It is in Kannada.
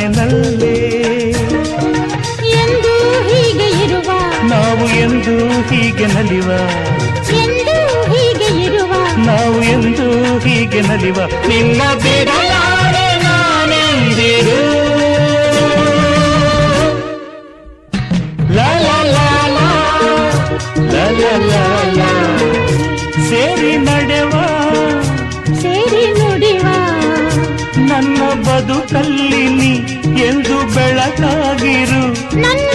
ಮನೆನಲ್ಲೇ ಎಂದು ಹೀಗೆ ಇರುವ ನಾವು ಎಂದು ಹೀಗೆ ನಲಿವ ಎಂದು ಹೀಗೆ ಇರುವ ನಾವು ಎಂದು ಹೀಗೆ ನಲಿವ ನಿನ್ನ ಬಿಡಲಾರೆ ನಾನೆಂದಿರು ಲಾ ಲಾ ಲಾ ಲಾ ಲಾ ಲಾ ಲಾ ಲಾ ಸೇರಿ ನಡೆವ ಸೇರಿ ನುಡಿವ ನನ್ನ ಬದುಕಲ್ಲಿ ನೀ ಎಂದು ಬೆಳಕಾಗಿರು ನನ್ನ